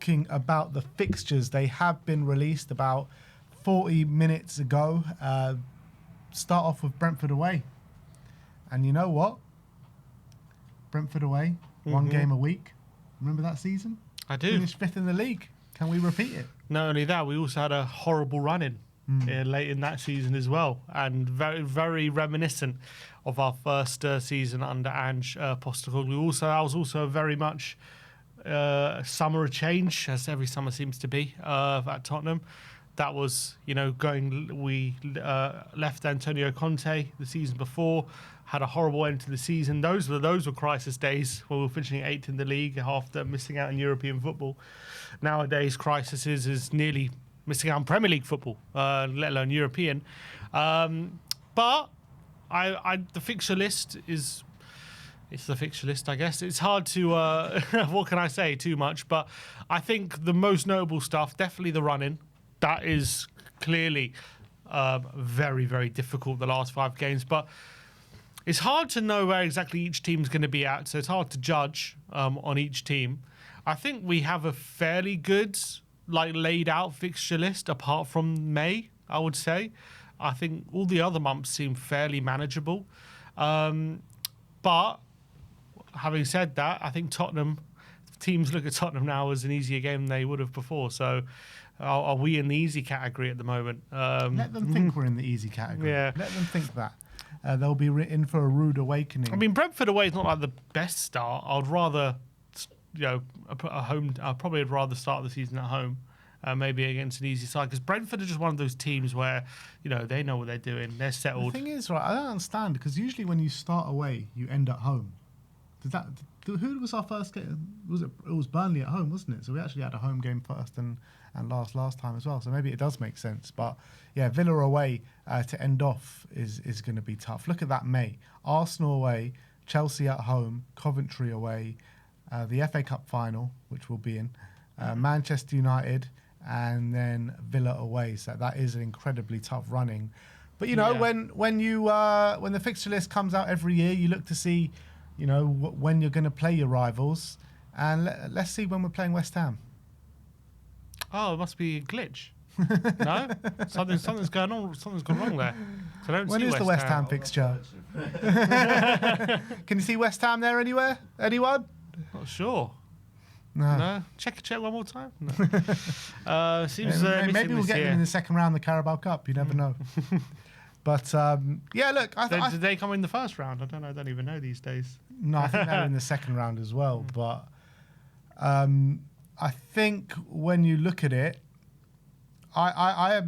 talking about the fixtures. They have been released about 40 minutes ago. Start off with Brentford away. And you know what? Brentford away, one game a week. Remember that season? I do. Finished 5th in the league. Can we repeat it? Not only that, we also had a horrible run-in late in that season as well, and very, very reminiscent of our first season under Ange Postecoglou. That was also very much summer of change, as every summer seems to be at Tottenham. That was, we left Antonio Conte the season before, had a horrible end to the season. Those were crisis days when we were finishing 8th in the league after missing out on European football. Nowadays, crisis is nearly missing out on Premier League football, let alone European. But the fixture list is... It's the fixture list, I guess. It's hard to, what can I say, too much. But I think the most notable stuff, definitely the run-in. That is clearly very, very difficult, the last 5 games. But it's hard to know where exactly each team's going to be at, so it's hard to judge on each team. I think we have a fairly good, laid out fixture list, apart from May, I would say. I think all the other months seem fairly manageable. But having said that, I think teams look at Tottenham now as an easier game than they would have before. So are we in the easy category at the moment? Let them think we're in the easy category. Yeah. Let them think that. They'll be in for a rude awakening. I mean, Brentford away is not like the best start. I'd rather, I'd probably rather start the season at home, maybe against an easy side, because Brentford are just one of those teams where, they know what they're doing. They're settled. The thing is, right, I don't understand, because usually when you start away, you end at home. Who was our first game? It was Burnley at home, wasn't it? So we actually had a home game first and last time as well. So maybe it does make sense. But yeah, Villa away to end off is going to be tough. Look at that May. Arsenal away, Chelsea at home, Coventry away, the FA Cup final, which we'll be in, Manchester United, and then Villa away. So that is an incredibly tough running. But when the fixture list comes out every year, you look to see when you're going to play your rivals. And let's see when we're playing West Ham. Oh, it must be a glitch. No? Something's going on. Something's gone wrong there. So I don't when see is the West Ham fixture? Can you see West Ham there anywhere? Anyone? Not sure. No. Check one more time. No. Seems maybe we'll get them in the second round of the Carabao Cup. You never know. But look, did they come in the first round? I don't know. I don't even know these days. No, I think they're in the second round as well. But I think when you look at it, I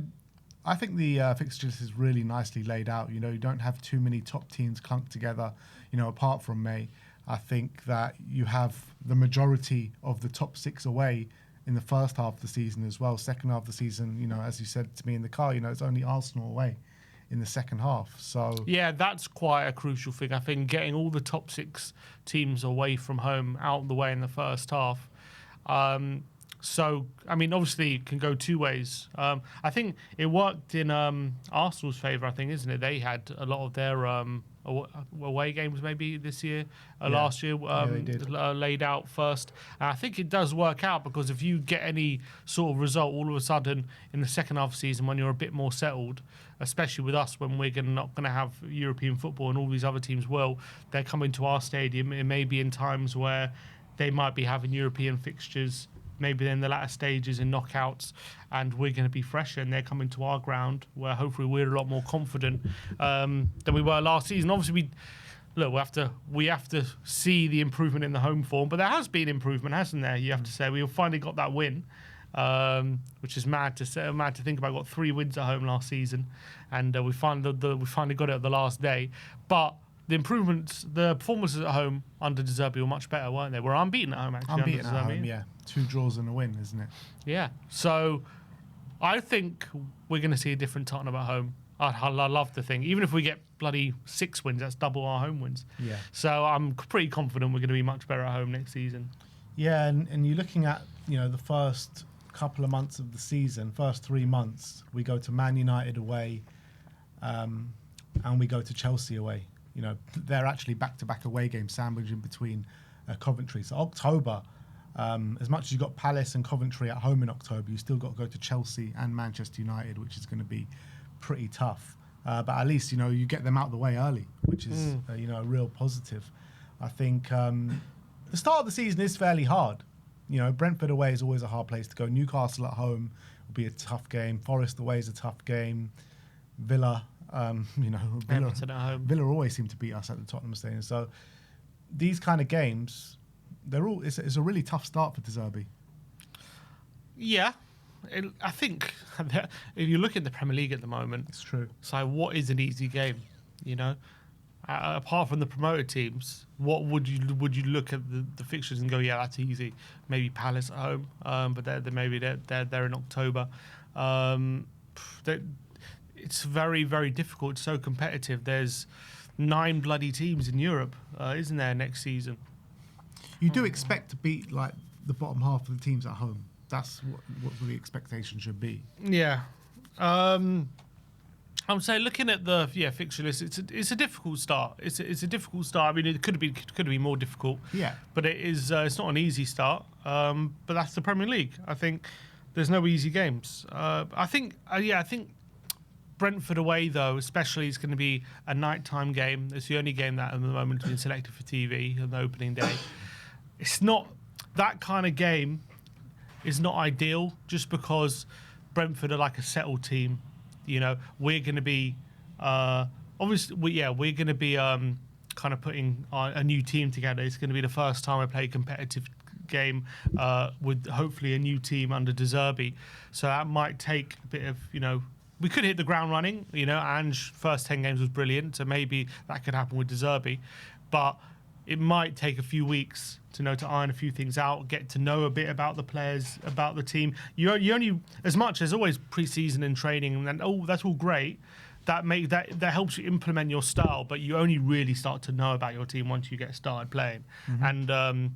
think the fixture list is really nicely laid out. You don't have too many top teams clunked together. Apart from May, I think that you have the majority of the top 6 away in the first half of the season as well. Second half of the season, as you said to me in the car, it's only Arsenal away in the second half. So yeah, that's quite a crucial thing. I think getting all the top 6 teams away from home out of the way in the first half. So, I mean, obviously it can go 2 ways. I think it worked in Arsenal's favour, I think, isn't it? They had a lot of their away games maybe this year, last year, they did. laid out first. And I think it does work out, because if you get any sort of result all of a sudden in the second half of the season when you're a bit more settled, especially with us when we're not going to have European football and all these other teams will, they're coming to our stadium. It may be in times where they might be having European fixtures, maybe in the latter stages in knockouts, and we're going to be fresher, and they're coming to our ground where hopefully we're a lot more confident than we were last season. Obviously, we have to see the improvement in the home form, but there has been improvement, hasn't there? You have to say we finally got that win, which is mad to think about. Got 3 wins at home last season, and we finally got it at the last day. But the improvements, the performances at home under De Zerbi were much better, weren't they? We're unbeaten at home, actually. Unbeaten at home, yeah. 2 draws and a win, isn't it? Yeah. So I think we're going to see a different Tottenham at home. I love to think, even if we get bloody 6 wins, that's double our home wins. Yeah. So I'm pretty confident we're going to be much better at home next season. Yeah, and you're looking at, the first couple of months of the season, first 3 months, we go to Man United away, and we go to Chelsea away. They're actually back-to-back away games sandwiched in between Coventry. So October, As much as you've got Palace and Coventry at home in October, you still got to go to Chelsea and Manchester United, which is going to be pretty tough. But at least, you get them out of the way early, which is, a real positive. I think the start of the season is fairly hard. Brentford away is always a hard place to go. Newcastle at home will be a tough game. Forest away is a tough game. Villa, Everton at home. Villa always seem to beat us at the Tottenham Stadium. So these kind of games, it's a really tough start for De Zerbi. Yeah. I think if you look at the Premier League at the moment, It's true. so what is an easy game? Apart from the promoted teams, what would you look at the fixtures and go, yeah, that's easy? Maybe Palace at home, but they're in October. It's very, very difficult. It's so competitive. There's 9 bloody teams in Europe, isn't there, next season? You do expect to beat like the bottom half of the teams at home. That's what the expectation should be. Yeah. I would say looking at the fixture list, it's a difficult start. It's a difficult start. I mean, it could be more difficult. Yeah. But it is. It's not an easy start. But that's the Premier League. I think there's no easy games. I think Brentford away though, especially, is going to be a nighttime game. It's the only game that at the moment has been selected for TV on the opening day. It's not that kind of game. Is not ideal just because Brentford are like a settled team. We're going to be obviously we're going to be kind of putting a new team together. It's going to be the first time I play a competitive game with hopefully a new team under De Zerbi. So that might take a bit of we could hit the ground running. Ange first 10 games was brilliant, so maybe that could happen with De Zerbi, but it might take a few weeks to iron a few things out, get to know a bit about the players, about the team. You only, as much as always pre-season and training, and that's all great. That helps you implement your style, but you only really start to know about your team once you get started playing. Mm-hmm.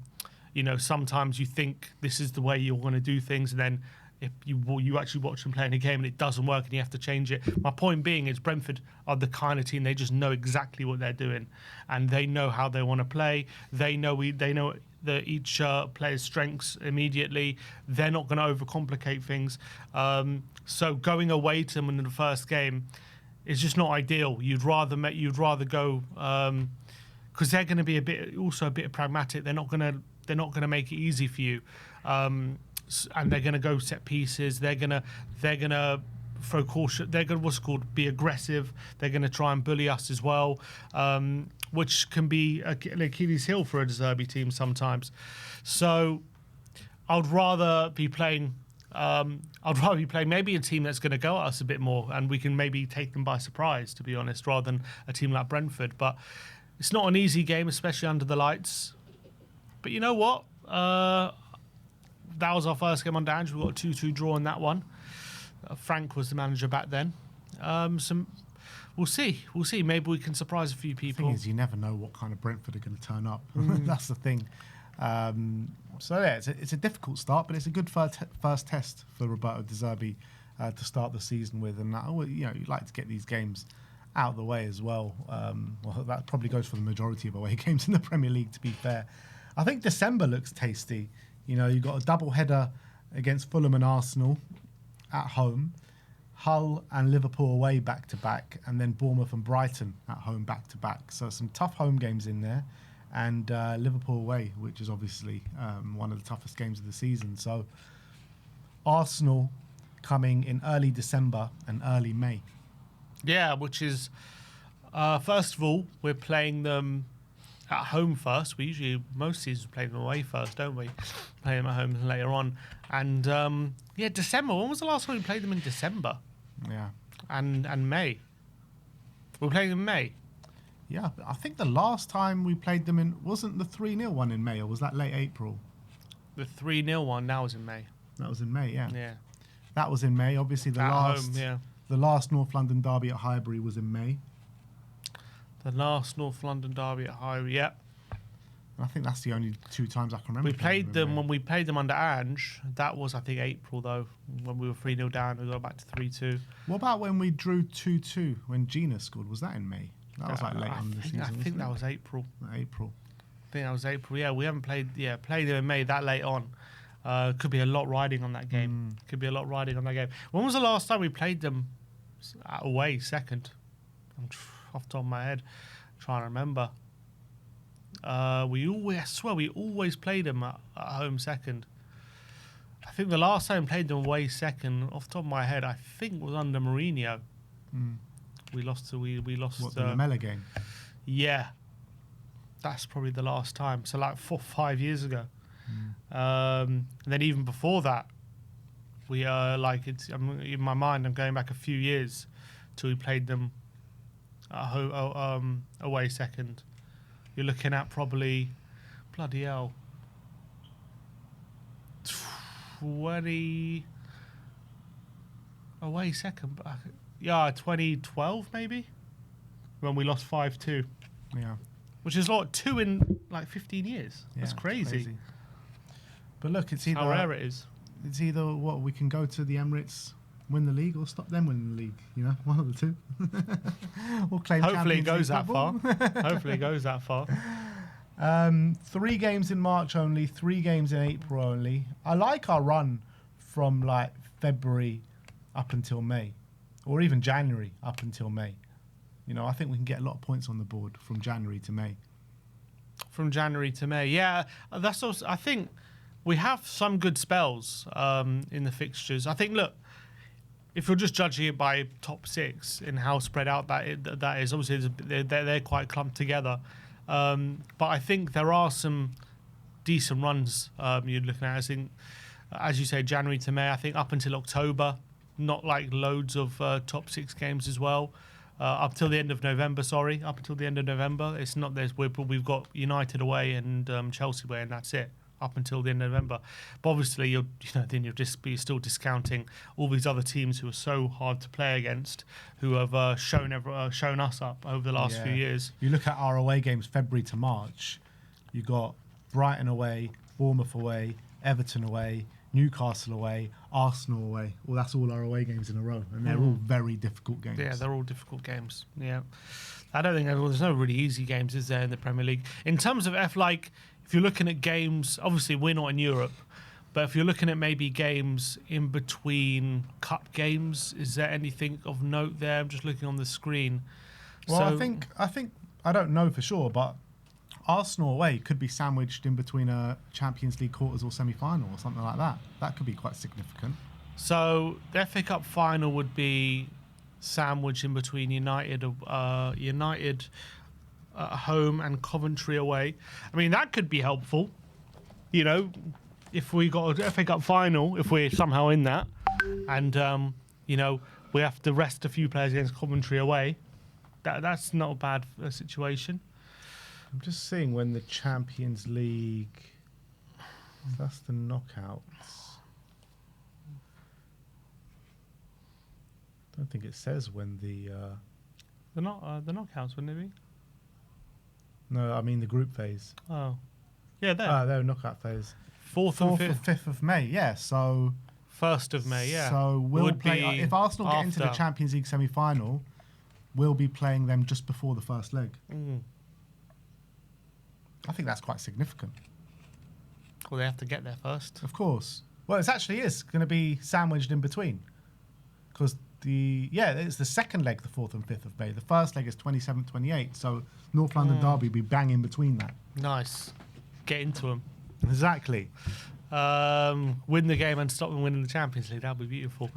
And sometimes you think this is the way you're going to do things, and then if you actually watch them playing a game and it doesn't work and you have to change it. My point being is Brentford are the kind of team, they just know exactly what they're doing and they know how they want to play. They know each player's strengths immediately. They're not going to overcomplicate things. So going away to them in the first game is just not ideal. You'd rather go because they're going to be a bit pragmatic. They're not going to make it easy for you. And they're going to go set pieces. They're going to throw caution. They're going to be aggressive. They're going to try and bully us as well, which can be an Achilles heel for a De Zerbi team sometimes. So I'd rather be playing maybe a team that's going to go at us a bit more, and we can maybe take them by surprise, to be honest, rather than a team like Brentford. But it's not an easy game, especially under the lights. But you know what? That was our first game under Ange. We got a 2-2 draw in that one. Frank was the manager back then. We'll see. Maybe we can surprise a few people. The thing is, you never know what kind of Brentford are going to turn up. That's the thing. It's a difficult start, but it's a good first test for Roberto De Zerbi to start the season with. And you'd like to get these games out of the way as well. That probably goes for the majority of away games in the Premier League, to be fair. I think December looks tasty. You've got a double header against Fulham and Arsenal at home, Hull and Liverpool away back-to-back, and then Bournemouth and Brighton at home back-to-back. So some tough home games in there, and Liverpool away, which is obviously one of the toughest games of the season. So Arsenal coming in early December and early May. Yeah, which is, first of all, we're playing them at home first. We usually, most seasons, play them away first, don't we? Play them at home later on. And, December. When was the last time we played them in December? Yeah. And May. We're playing them in May. Yeah, I think the last time we played them wasn't the 3-0 one in May, or was that late April? The 3-0 one, that was in May. That was in May, yeah. Yeah. That was in May. Obviously, the last North London derby at Highbury was in May. The last North London derby at Highbury, yeah. I think that's the only 2 times I can remember. We played them when we played them under Ange. That was, I think, April, though, when we were 3-0 down. We got back to 3-2. What about when we drew 2-2 when Gina scored? Was that in May? That was like late on in the season. I think that was April. April. I think that was April. Yeah, we haven't played them in May that late on. Could be a lot riding on that game. Could be a lot riding on that game. When was the last time we played them away second? I'm off the top of my head, trying to remember. I swear we always played them at home second. I think the last time we played them away second, off the top of my head, I think was under Mourinho. We lost What, the Lamella game? Yeah, that's probably the last time. So like 4 or 5 years ago. And then even before that, we in my mind, I'm going back a few years till we played them away second. You're looking at probably, bloody hell, 20 away second. Yeah, 2012 maybe, when we lost 5-2. Yeah, which is like 2 in like 15 years. That's it's crazy. But look, it's either how rare it is. It's either what we can go to the Emirates, win the league, or stop them winning the league. You know, one of the two. Or claim Hopefully it Champions goes League that far. football. Hopefully it goes that far. 3 games in March only, 3 games in April only. I like our run from like February up until May, or even January up until May. You know, I think we can get a lot of points on the board from January to May. From January to May, yeah. That's also, I think we have some good spells in the fixtures. I think, look, if you're just judging it by top 6 and how spread out that is, obviously they're quite clumped together. But I think there are some decent runs you're looking at. I think, as you say, January to May. I think up until October, not like loads of top 6 games as well. Up till the end of November, Up until the end of November, it's not. We've got United away and Chelsea away, and that's it. Up until the end of November, but obviously you're still discounting all these other teams who are so hard to play against, who have shown us up over the last few years. You look at our away games, February to March. You got Brighton away, Bournemouth away, Everton away, Newcastle away, Arsenal away. Well, that's all our away games in a row, and they're all very difficult games. Yeah, they're all difficult games. Yeah, I don't think there's no really easy games, is there, in the Premier League? In terms of if you're looking at games, obviously we're not in Europe, but if you're looking at maybe games in between cup games, is there anything of note there? I'm just looking on the screen. Well, I think I don't know for sure, but Arsenal away could be sandwiched in between a Champions League quarters or semi-final or something like that. That could be quite significant. So the FA Cup final would be sandwiched in between United at home and Coventry away. I mean, that could be helpful. You know, if we got a FA Cup final, if we're somehow in that, and we have to rest a few players against Coventry away, that's not a bad situation. I'm just seeing when the Champions League. That's the knockouts. I don't think it says when the knockouts, wouldn't it be? No, I mean the group phase. Oh, yeah, there. They're knockout phase. 4th and 5th of May. Yeah, so 1st of May. Yeah. So we'll play if Arsenal get into the Champions League semi-final. We'll be playing them just before the first leg. I think that's quite significant. Well, they have to get there first. Of course. Well, it actually is going to be sandwiched in between. Because it's the second leg, the 4th and 5th of May. The first leg is 27th, 28th. So North London Derby will be bang in between that. Nice. Get into them. Exactly. Win the game and stop them winning the Champions League. That would be beautiful.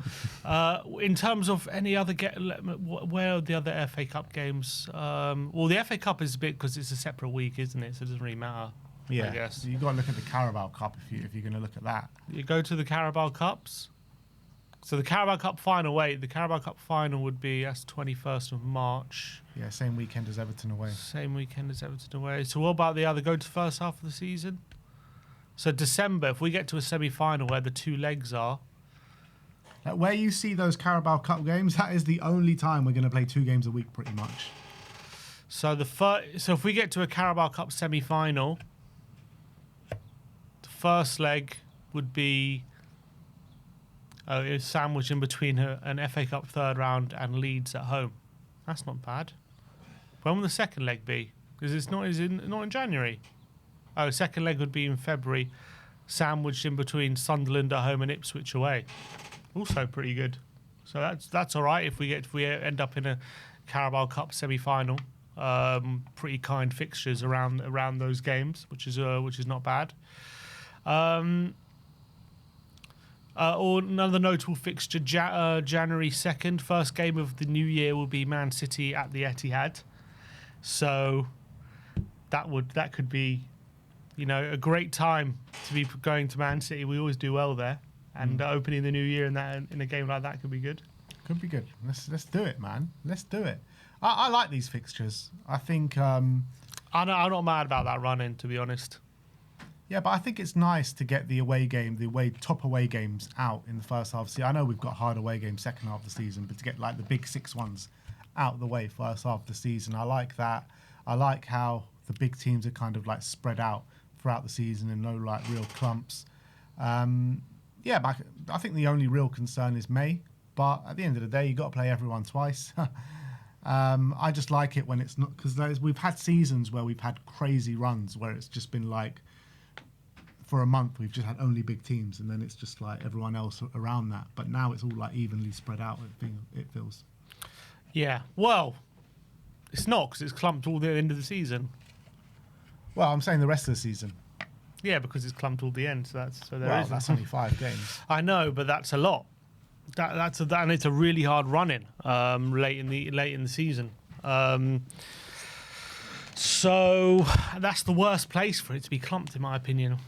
In terms of any other where are the other FA Cup games? Well, the FA Cup is a bit because it's a separate week, isn't it? So it doesn't really matter. Yeah, I guess you've got to look at the Carabao Cup if you're going to look at that. You go to the Carabao Cups. So the Carabao Cup final. The Carabao Cup final would be that's 21st of March. Yeah, same weekend as Everton away. So what about the other? Go to the first half of the season. So December, if we get to a semi-final where the 2 legs are. Where you see those Carabao Cup games, that is the only time we're going to play 2 games a week, pretty much. So so if we get to a Carabao Cup semi-final, the first leg would be sandwiched in between an FA Cup third round and Leeds at home. That's not bad. When will the second leg be? Because is it not in January? second leg would be in February, sandwiched in between Sunderland at home and Ipswich away. Also pretty good. So that's all right if we end up in a Carabao Cup semi-final. Pretty kind fixtures around those games, which is not bad. Or another notable fixture, January 2nd, first game of the new year will be Man City at the Etihad. So that could be, a great time to be going to Man City. We always do well there, and opening the new year in a game like that could be good. Could be good. Let's do it, man. Let's do it. I like these fixtures. I think. I'm not mad about that run-in, to be honest. Yeah, but I think it's nice to get the top away games out in the first half. See, I know we've got hard away games second half of the season, but to get like the big 6 ones out of the way first half of the season, I like that. I like how the big teams are kind of like spread out throughout the season and no like real clumps. Yeah, but I think the only real concern is May. But at the end of the day, you've got to play everyone twice. I just like it when it's not, because we've had seasons where we've had crazy runs where it's just been like, for a month we've just had only big teams, and then it's just like everyone else around that. But now it's all like evenly spread out. It feels. Yeah, well, it's not, because it's clumped all the end of the season. Well, I'm saying the rest of the season. Yeah, because it's clumped all the end. That's that's only 5 games. I know, but that's a lot. And it's a really hard run-in late in the season. So that's the worst place for it to be clumped, in my opinion.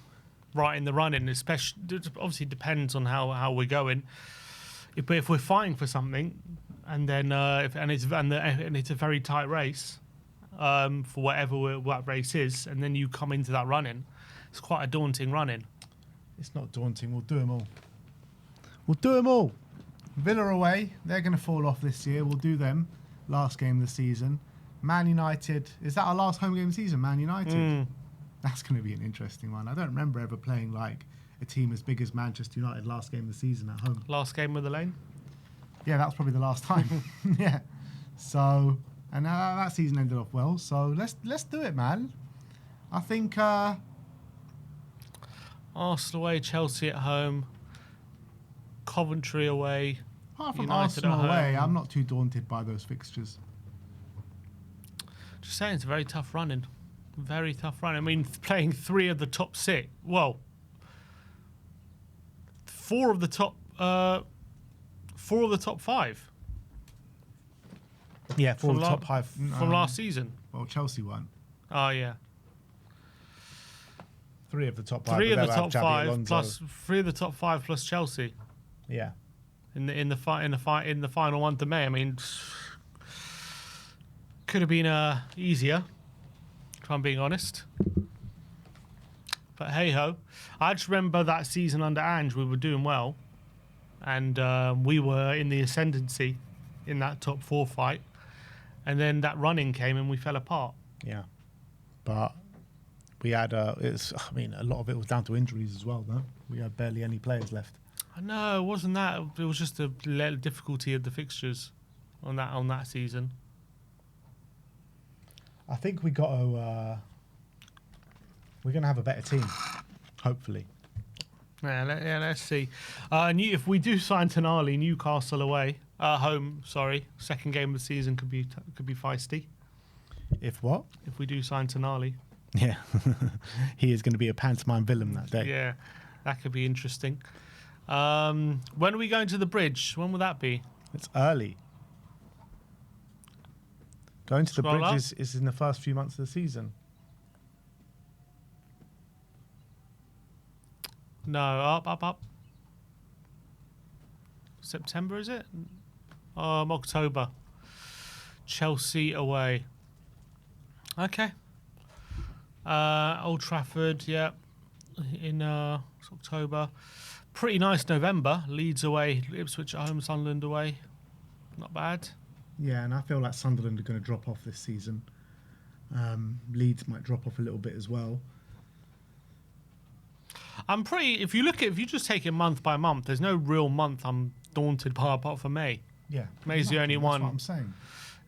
Right in the run-in, especially, obviously depends on how we're going. But if we're fighting for something, and then it's a very tight race for what race is, and then you come into that run-in, it's quite a daunting run-in. It's not daunting. We'll do them all. We'll do them all. Villa away, they're going to fall off this year. We'll do them. Last game of the season. Man United, is that our last home game of the season, Man United? That's going to be an interesting one. I don't remember ever playing like a team as big as Manchester United last game of the season at home. Last game with the Lane? Yeah, that was probably the last time. Yeah. So, and that season ended off well. So let's do it, man. I think Arsenal away, Chelsea at home, Coventry away. Apart from United Arsenal at away, home. I'm not too daunted by those fixtures. Just saying, it's a very tough run-in. Very tough run. I mean, playing 3 of the top 6. Well, 4 of the top 5. Yeah, 4 of the top 5 from last season. Well, Chelsea won. Oh yeah. 3 of the top 5. 3 of the top 5 plus 3 of the top 5 plus Chelsea. Yeah. In the final one to May. I mean, could have been easier, if I'm being honest. But hey ho, I just remember that season under Ange, we were doing well, and we were in the ascendancy in that top 4 fight, and then that running came and we fell apart. Yeah, but we had a lot of it was down to injuries as well. Though we had barely any players left. I know, it wasn't that. It was just the difficulty of the fixtures on that season. I think we're going to have a better team, hopefully. Yeah, let's see. If we do sign Tonali, Newcastle away, home. Sorry, second game of the season could be feisty. If what? If we do sign Tonali. Yeah, he is going to be a pantomime villain that day. Yeah, that could be interesting. When are we going to the bridge? When will that be? It's early. Going to the Scroll bridge up. is in the first few months of the season. No, up. September, is it? October. Chelsea away. Okay. Old Trafford, yeah. In it's October. Pretty nice November. Leeds away, Ipswich at home, Sunderland away. Not bad. Yeah, and I feel like Sunderland are going to drop off this season. Leeds might drop off a little bit as well. If you just take it month by month, there's no real month I'm daunted by apart from May. Yeah. May's the only one. That's what I'm saying.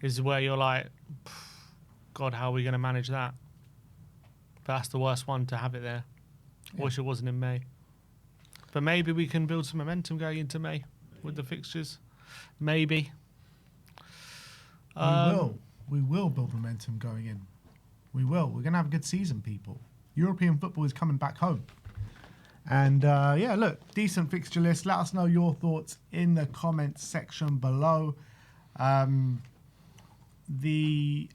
Is where you're like, God, how are we going to manage that? But that's the worst one to have it there. I wish it wasn't in May. But maybe we can build some momentum going into May with the fixtures. Maybe. We will build momentum going in. We will. We're going to have a good season, people. European football is coming back home. And yeah, look, decent fixture list. Let us know your thoughts in the comments section below. The